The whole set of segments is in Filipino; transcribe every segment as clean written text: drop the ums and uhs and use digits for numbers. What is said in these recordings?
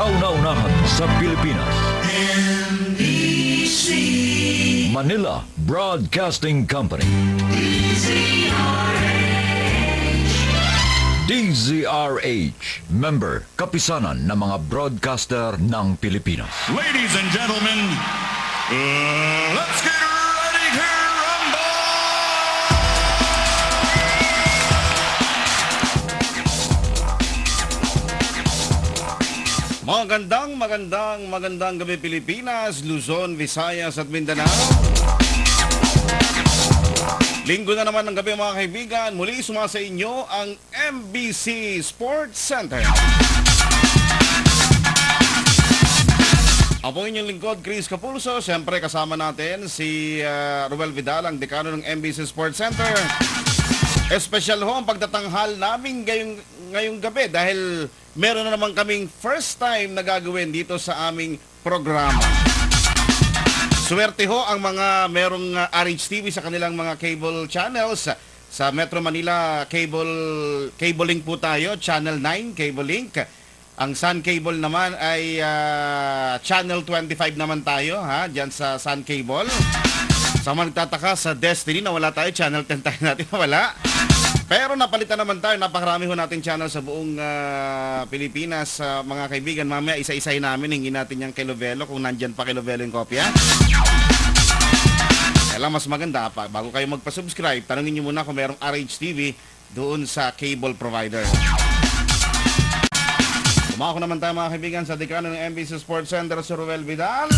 kauna-unahan sa Pilipinas. NBC Manila Broadcasting Company. DZRH, member, kapisanan ng mga broadcaster ng Pilipinas. Ladies and gentlemen, let's get ready to rumble! Magandang gabi Pilipinas, Luzon, Visayas at Mindanao. Linggo na naman ng gabi mga kaibigan, muli sumasa inyo ang MBC Sports Center. Ako inyong lingkod, Chris Capulso. Siyempre kasama natin si Ruel Vidal, ang dekano ng MBC Sports Center. Espesyal ho ang pagtatanghal namin ngayong gabi dahil meron na naman kaming first time na gagawin dito sa aming programa. Swerte ho ang mga merong RH TV sa kanilang mga cable channels. Sa Metro Manila cable link po tayo, Channel 9 cable link. Ang Sun Cable naman ay Channel 25 naman tayo diyan sa Sun Cable. Sa mga nagtataka sa Destiny na wala tayo, Channel 10 tayo natin wala. Pero napalitan naman tayo, napakarami ho natin channel sa buong Pilipinas. Mga kaibigan, mamaya isa-isay namin, hingin natin yung kay Lovelo kung nandyan pa kay Lovelo yung kopya. Kaya lang mas maganda, bago kayo magpa-subscribe, tanungin nyo muna kung merong RH TV doon sa cable provider. Umako naman tayo mga kaibigan sa dekano ng MBC Sports Center, si Ruel Vidal.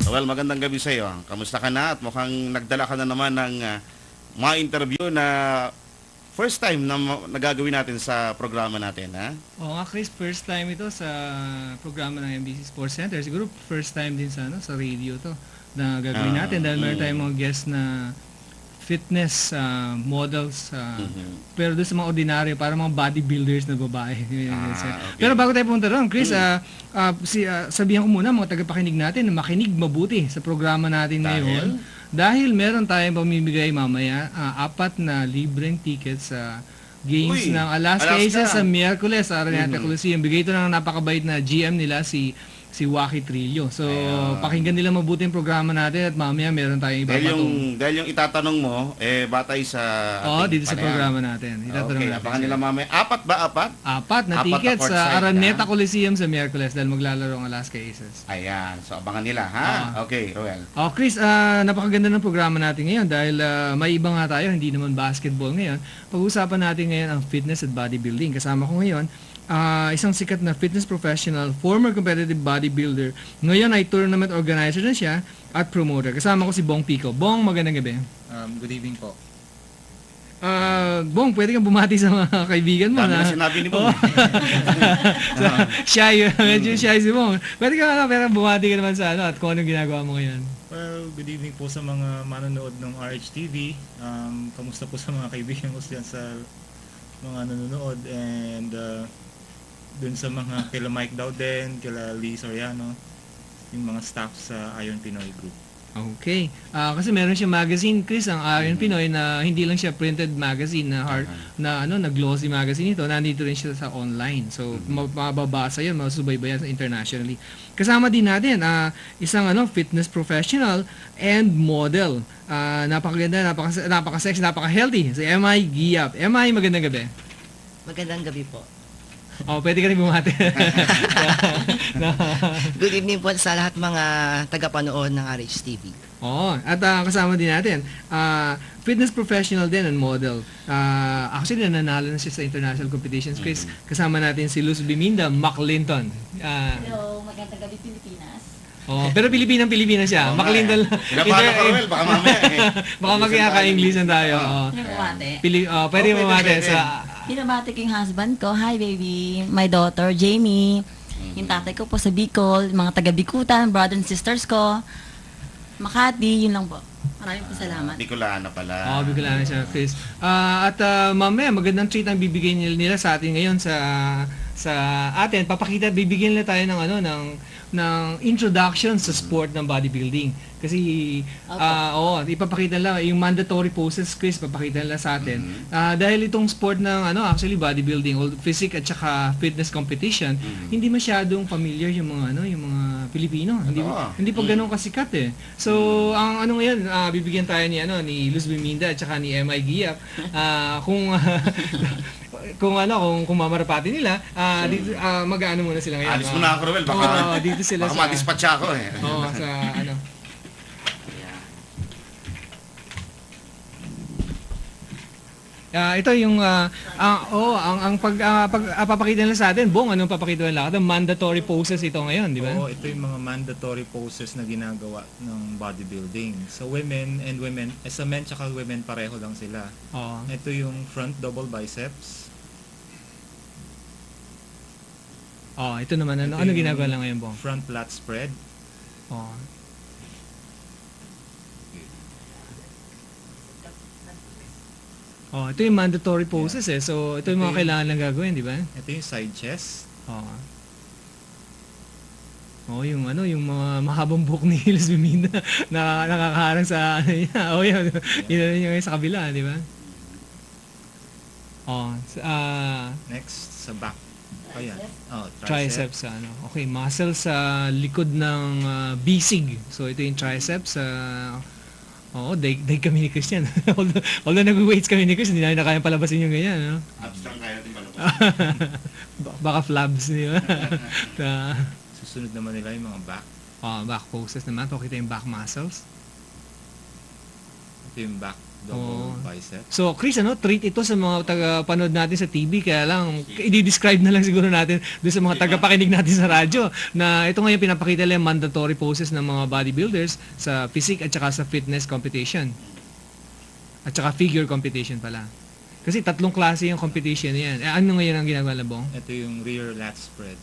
Ruel, magandang gabi sa iyo. Kamusta ka na? At mukhang nagdala ka na naman ng mga interview na first time na nagagawin natin sa programa natin, ha? Oo nga, Chris, first time ito sa programa ng MBC Sports Center. Siguro first time din sa radio to na gagawin natin dahil meron tayong mga guests na fitness models, pero doon sa mga ordinaryo, para mga bodybuilders na babae. Okay. Pero bago tayo pumunta doon, Chris, sabihan ko muna mga tagapakinig natin na makinig mabuti sa programa natin ngayon. Dahil meron tayong pamimigay mamaya 4 na libreng tickets sa games ng Alaska Aces sa Miyerkules sa Araneta Coliseum. Bigay ito ng napakabait na GM nila, si Waki Trillo. So, pakinggan nila mabuti yung programa natin at mamaya meron tayong iba dahil yung itatanong mo, batay sa dito sa programa natin. Okay, abangan nila mamaya. 4 ba? 4 na tickets sa Araneta Coliseum sa Miyerkules dahil maglalaro ang Alaska Aces. Ayan. So, abangan nila, ha? Okay, Roel. Chris, napakaganda ng programa natin ngayon dahil may iba nga tayo, hindi naman basketball ngayon. Pag-uusapan natin ngayon ang fitness at bodybuilding. Kasama ko ngayon, isang sikat na fitness professional, former competitive bodybuilder. Ngayon ay tournament organizer na siya at promoter. Kasama ko si Bong Pico. Bong, magandang gabi. Good evening po. Bong, pwede kang bumati sa mga kaibigan mo. Dami na sinabi ni Bong. Shy, medyo shy si Bong. Pwede ka pero bumati ka naman sa at kung anong ginagawa mo ngayon. Well, good evening po sa mga manonood ng RH TV. Kamusta po sa mga kaibigan ko dyan sa mga nanonood, and dun sa mga kila Mike Dowden, kila Lee Soriano, yung mga staff sa Iron Pinoy Group. Okay. Kasi meron siya magazine, Chris, ang Iron Pinoy, na hindi lang siya printed magazine na glossy magazine ito, nandito rin siya sa online. So mababasa 'yun, masubaybayan internationally. Kasama din natin isang fitness professional and model. Napakaganda, napaka-sexy, napaka-healthy. Si MI Giap. MI, magandang gabi. Magandang gabi po. Pwede ka rin bumati. Good evening po sa lahat mga tagapanood ng RH TV. At kasama din natin, fitness professional din and model. Actually, nanalo na siya sa international competitions. Chris, kasama natin si Luz Biminda McClinton. Hello, magandang gabi Pilipinas. Pero Pilipinang siya. McClinton. Pinapala ka, Roel, baka mamaya baka magkaka-English na tayo. Pwede bumati sa... Pinabati ko yung husband ko. Hi baby, my daughter Jamie. Yung tatay ko po sa Bicol, mga taga-Bikutan, brothers and sisters ko. Makati, yun lang po. Maraming po salamat. Bicolana pala. Bicolana siya, Chris. Mamaya, magandang treat ang bibigay nila sa atin ngayon sa atin. Papakita, bibigyan nila tayo ng ng introduction sa sport ng bodybuilding. Kasi ipapakita nila yung mandatory poses, Chris, papakita nila sa atin. Dahil itong sport ng actually bodybuilding, physique at saka fitness competition, hindi masyadong familiar yung mga Pilipino. Hindi pa ganoon kasikat eh. So, ang ngayon, bibigyan tayo ni Luz Biminda at saka ni MI Giap kung mamarapati nila, dito, mag-ano muna sila ngayon. Alis mo na ako, Ruel. Baka, dito sila baka sa... madispatch ako eh. sa ano. Ito yung papakita nila sa atin. Bong, anong papakita nila? Ito, mandatory poses ito ngayon, di ba? Oo, ito yung mga mandatory poses na ginagawa ng bodybuilding. So women, sa men tsaka women pareho lang sila. Oo. Ito yung front double biceps. Ito naman, ano yung ginagawa lang ngayon, Bong? Front lat spread. Ito yung mandatory poses eh. So, ito yung mga kailangan lang gagawin, di ba? Ito yung side chest. Yung mga mahabang buhok ni Luz Biminda na nakakaharang sa yun yung sa kabila, di ba? Next, sa back. Ayan. Triceps okay, muscle sa likod ng bisig. So ito yung triceps day kami ni Christian. although nag-weights kami ni Christian, hindi namin na kayang palabasin yung ganyan, no? Abstract kaya natin palabas. Baka flabs, di ba? Susunod naman nila yung mga back. Back poses naman. Pakita yung back muscles. Ito yung back double bicep. So, Chris, treat ito sa mga taga-panood natin sa TV, kaya lang, i-describe na lang siguro natin doon sa mga taga-pakinig natin sa radyo, na ito ngayon pinapakita lang yung mandatory poses ng mga bodybuilders sa physique at saka sa fitness competition. At saka figure competition pala. Kasi 3 klase yung competition na yan. Ano ngayon ang ginagawa na, Bong? Ito yung rear lat spread.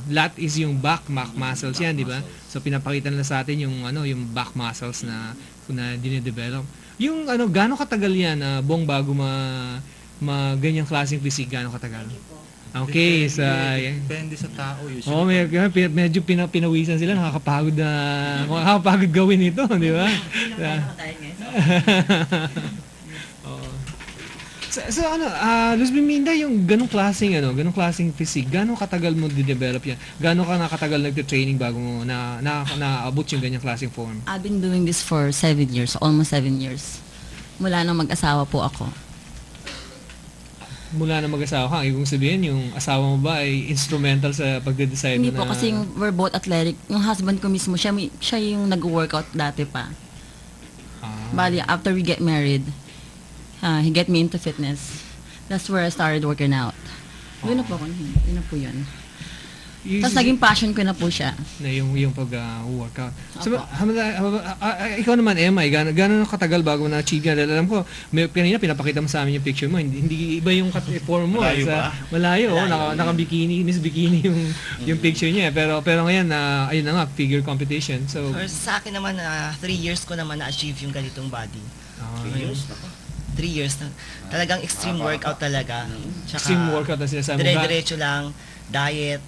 Lat is yung back muscles yan, di ba? So pinapakita nila sa atin yung yung back muscles na dine-develop. Yung gaano katagal yan, Bong, bago ganyang klaseng physique, gaano katagal? Okay, Depende sa tao usually. Medyo pinawisan sila, nakakapagod gawin ito, di ba? So Luz Biminda, yung ganong klaseng physique, gaano katagal mo di-develop yan? Gaano ka nakatagal nagte-training bago mo naabot yung ganyang klaseng form? I've been doing this for 7 years, almost 7 years. Mula nang mag-asawa po ako. Mula na mag-asawa ka, ibig sabihin yung asawa mo ba ay instrumental sa pagde-decide Hindi na... po, kasi we're both athletic. Yung husband ko mismo, siya yung nag-workout dati pa. Bali, after we get married, he get me into fitness. That's where I started working out. Doon na po ako. Yun na po yun. Tapos naging passion ko na po siya. Na yung pag-workout. So, Opo. ikaw naman, Emma, gano'n katagal bago na-achieve yan? Alam ko, kanina pinapakita mo sa amin yung picture mo. Hindi iba yung form mo. Malayo ba? Malayo. Naka-bikini, Miss Bikini yung picture niya. Pero ngayon, ayun na nga, figure competition. So, Sa akin naman, 3 years ko naman na-achieve yung ganitong body. 3 years na. 3 years na. Talagang extreme workout talaga. Tsaka, extreme workout na sinasabi mo. Dire-diretso lang, diet.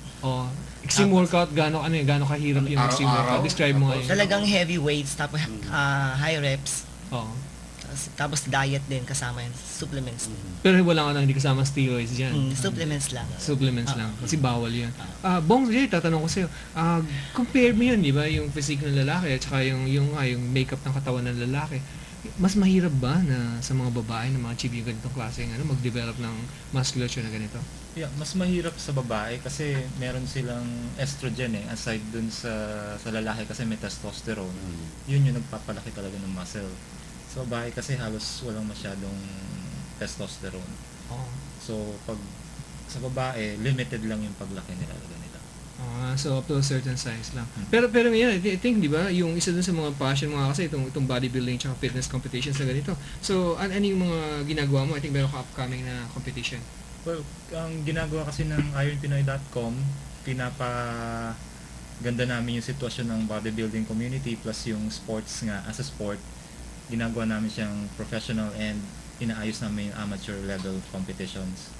Extreme workout, gaano kahirap yung extreme workout? Describe mo ngayon. Talagang heavy weights, tapos high reps. Tapos diet din kasama yun. Supplements. Pero hindi kasama steroids dyan. Supplements lang. Supplements lang. Kasi bawal yun. Bong, tatanong ko sa'yo. Compare mo yun, di ba? Yung physique ng lalaki at saka yung makeup ng katawan ng lalaki. Mas mahirap ba na sa mga babae na ma-achieve yung ganitong klaseng mag-develop ng musculature na ganito? Yeah, mas mahirap sa babae kasi meron silang estrogen aside dun sa lalaki kasi may testosterone. Yun yung nagpapalaki talaga ng muscle. Sa babae kasi halos walang masyadong testosterone. So pag sa babae, limited lang yung paglaki nila ganito. So up to a certain size lang. Pero ngayon, I think, di ba, yung isa dun sa mga passion mo kasi itong bodybuilding tsaka fitness competitions na ganito. So, ano yung mga ginagawa mo? I think meron ka upcoming na competition. Well, ang ginagawa kasi ng ironpinoy.com, ganda namin yung sitwasyon ng bodybuilding community plus yung sports nga as a sport. Ginagawa namin siyang professional and inaayos namin yung amateur level competitions.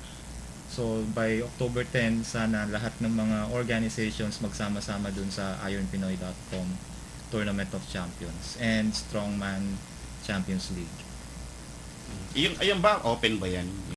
So by October 10, sana lahat ng mga organizations magsama-sama dun sa ironpinoy.com Tournament of Champions and Strongman Champions League. Ayun ba, open ba yan?